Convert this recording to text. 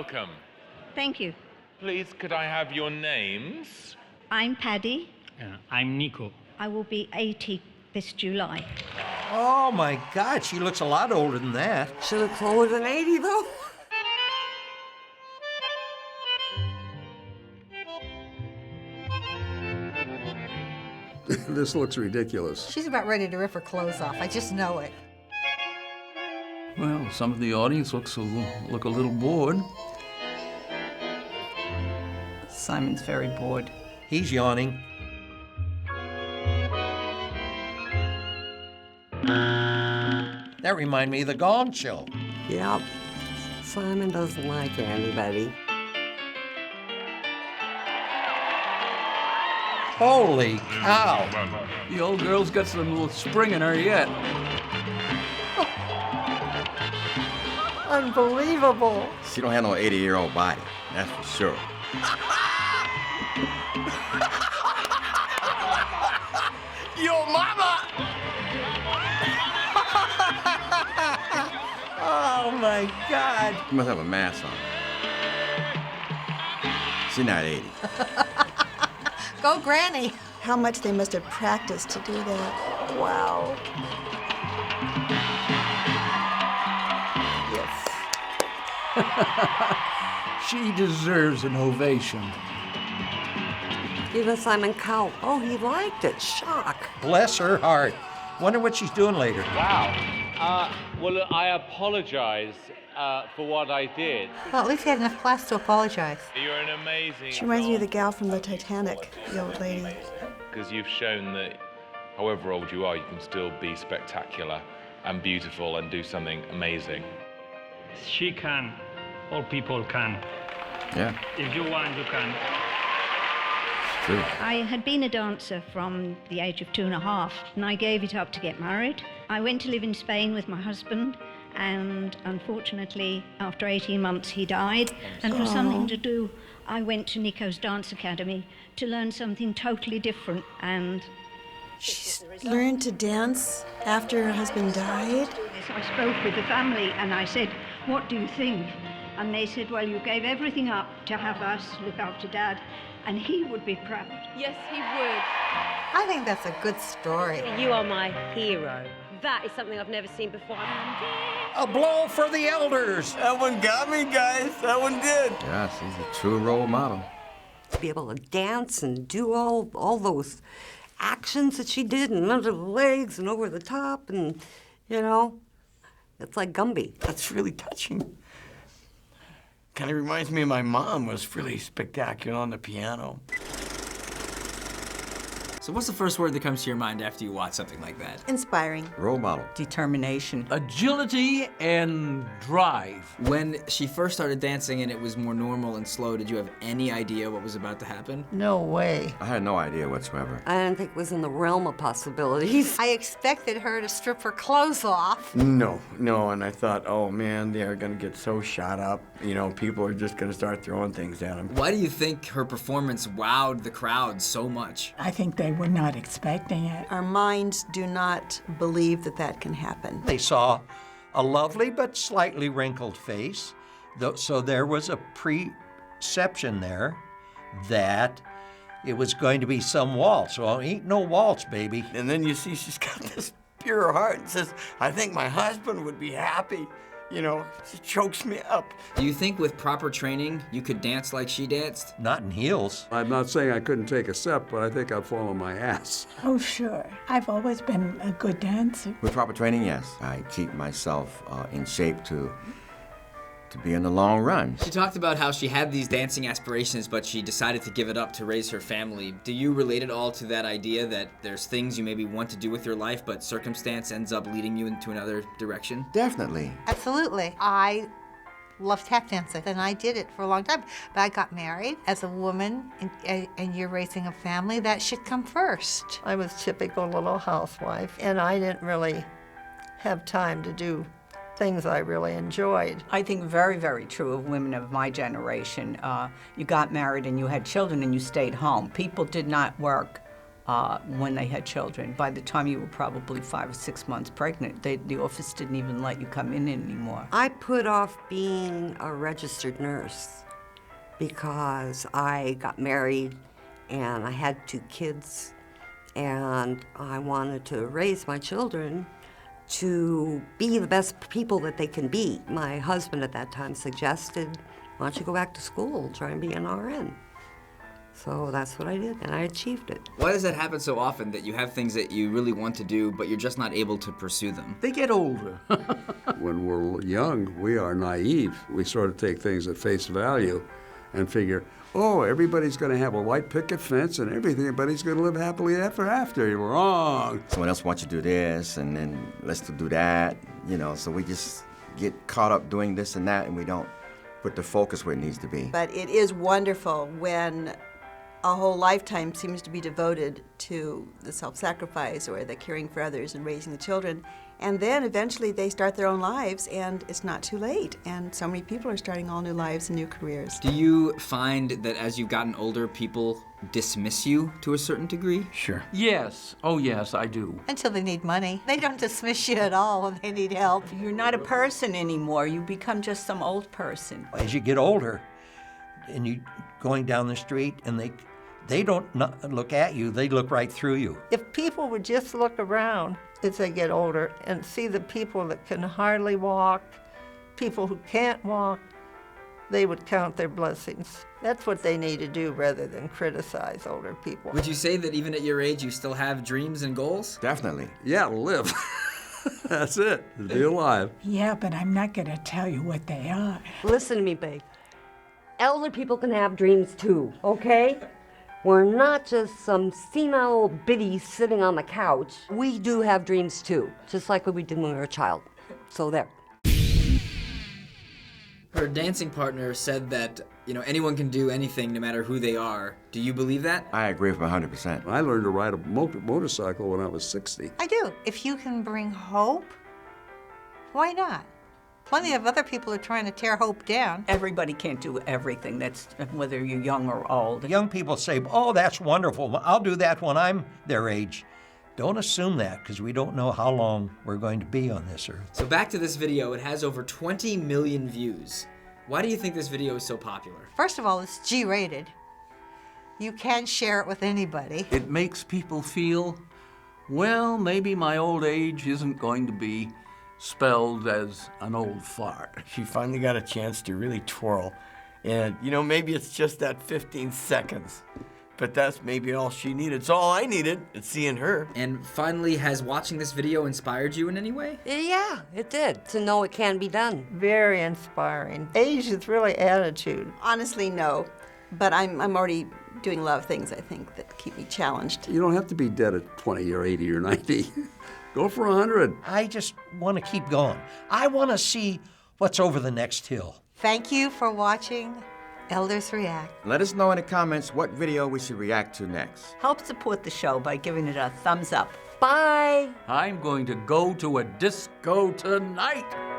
welcome. Thank you. Please, could I have your names? I'm Paddy. I'm Nico. I will be 80 this July. Oh, my God, she looks a lot older than that. She looks older than 80, though. This looks ridiculous. She's about ready to rip her clothes off. I just know it. Well, some of the audience look a little bored. Simon's very bored. He's yawning. That reminded me of the Gong Show. Yep. Simon doesn't like anybody. Holy cow. The old girl's got some little spring in her yet. Unbelievable. She don't have no 80-year-old body, that's for sure. Yo, mama! Oh, my God. She must have a mask on. She's not 80. Go, Granny. How much they must have practiced to do that. Wow. Yes. She deserves an ovation. Even Simon Cowell. Oh, he liked it. Shock. Bless her heart. Wonder what she's doing later. Wow. Well, I apologize for what I did. Well, at least he had enough class to apologize. You're an amazing... She reminds me of the gal from the Titanic, the old lady. Because you've shown that however old you are, you can still be spectacular and beautiful and do something amazing. She can. All people can. Yeah, If you want, you can. it's true. I had been a dancer from the age of 2.5, and I gave it up to get married. I went to live in Spain with my husband, and unfortunately, after 18 months, he died. And for something to do, I went to Nico's Dance Academy to learn something totally different. And She's learned to dance after her husband died. so I spoke with the family, and I said, "What do you think?" And they said, "Well, you gave everything up to have us look after Dad, and he would be proud." Yes, he would. I think that's a good story. You are my hero. That is something I've never seen before. A blow for the elders. That one got me, guys. That one did. Yeah, she's a true role model. To be able to dance and do all those actions that she did, and under the legs and over the top, and, you know, it's like Gumby. That's really touching. Kind of reminds me of my mom, was really spectacular on the piano. So what's the first word that comes to your mind after you watch something like that? Inspiring. Role model. Determination. Agility and drive. When she first started dancing and it was more normal and slow, did you have any idea what was about to happen? No way. I had no idea whatsoever. I didn't think it was in the realm of possibilities. I expected her to strip her clothes off. No, and I thought, oh man, they're gonna get so shot up. You know, people are just gonna start throwing things at them. Why do you think her performance wowed the crowd so much? I think they were not expecting it. Our minds do not believe that that can happen. They saw a lovely but slightly wrinkled face, so there was a perception there that it was going to be some waltz. Well, ain't no waltz, baby. And then you see she's got this pure heart and says, I think my husband would be happy. You know, it chokes me up. Do you think with proper training, you could dance like she danced? Not in heels. I'm not saying I couldn't take a step, but I think I'd fall on my ass. Oh, sure. I've always been a good dancer. With proper training, yes. I keep myself in shape to be in the long run. She talked about how she had these dancing aspirations, but she decided to give it up to raise her family. Do you relate at all to that idea that there's things you maybe want to do with your life, but circumstance ends up leading you into another direction? Definitely. Absolutely. I love tap dancing, and I did it for a long time. But I got married as a woman, and you're raising a family. That should come first. I was typical little housewife, and I didn't really have time to do things I really enjoyed. I think very, very true of women of my generation. You got married and you had children and you stayed home. People did not work when they had children. By the time you were probably 5 or 6 months pregnant, the office didn't even let you come in anymore. I put off being a registered nurse because I got married and I had 2 kids and I wanted to raise my children to be the best people that they can be. My husband at that time suggested, why don't you go back to school, try and be an RN. So that's what I did, and I achieved it. Why does that happen so often, that you have things that you really want to do, but you're just not able to pursue them? They get older. When we're young, we are naive. We sort of take things at face value and figure, oh, everybody's going to have a white picket fence and everybody's going to live happily ever after. You're wrong. Someone else wants you to do this, and then let's do that, you know, so we just get caught up doing this and that, and we don't put the focus where it needs to be. But it is wonderful when a whole lifetime seems to be devoted to the self-sacrifice or the caring for others and raising the children. And then eventually they start their own lives and it's not too late. And so many people are starting all new lives and new careers. Do you find that as you've gotten older, people dismiss you to a certain degree? Sure. Yes. Oh, yes, I do. Until they need money. They don't dismiss you at all when they need help. You're not a person anymore. You become just some old person. As you get older and you going down the street and they don't not look at you, they look right through you. If people would just look around as they get older and see the people that can hardly walk, people who can't walk, they would count their blessings. That's what they need to do rather than criticize older people. Would you say that even at your age, you still have dreams and goals? Definitely. Yeah, live. That's it, to be alive. Yeah, but I'm not going to tell you what they are. Listen to me, babe. Elder people can have dreams too, okay? We're not just some senile old biddies sitting on the couch. We do have dreams too, just like what we did when we were a child. So there. Her dancing partner said that, you know, anyone can do anything no matter who they are. Do you believe that? I agree with 100%. I learned to ride a motorcycle when I was 60. I do. If you can bring hope, why not? Plenty of other people are trying to tear hope down. Everybody can't do everything. That's whether you're young or old. Young people say, oh, that's wonderful. I'll do that when I'm their age. Don't assume that, because we don't know how long we're going to be on this earth. So back to this video, it has over 20 million views. Why do you think this video is so popular? First of all, it's G-rated. You can't share it with anybody. It makes people feel, well, maybe my old age isn't going to be spelled as an old fart. She finally got a chance to really twirl. And, you know, maybe it's just that 15 seconds. But that's maybe all she needed. It's all I needed. It's seeing her. And finally, has watching this video inspired you in any way? Yeah, it did. To know it can be done. Very inspiring. Age is really attitude. Honestly, no. But I'm already doing a lot of things, I think, that keep me challenged. You don't have to be dead at 20 or 80 or 90. Go for 100. I just want to keep going. I want to see what's over the next hill. Thank you for watching Elders React. Let us know in the comments what video we should react to next. Help support the show by giving it a thumbs up. Bye. I'm going to go to a disco tonight.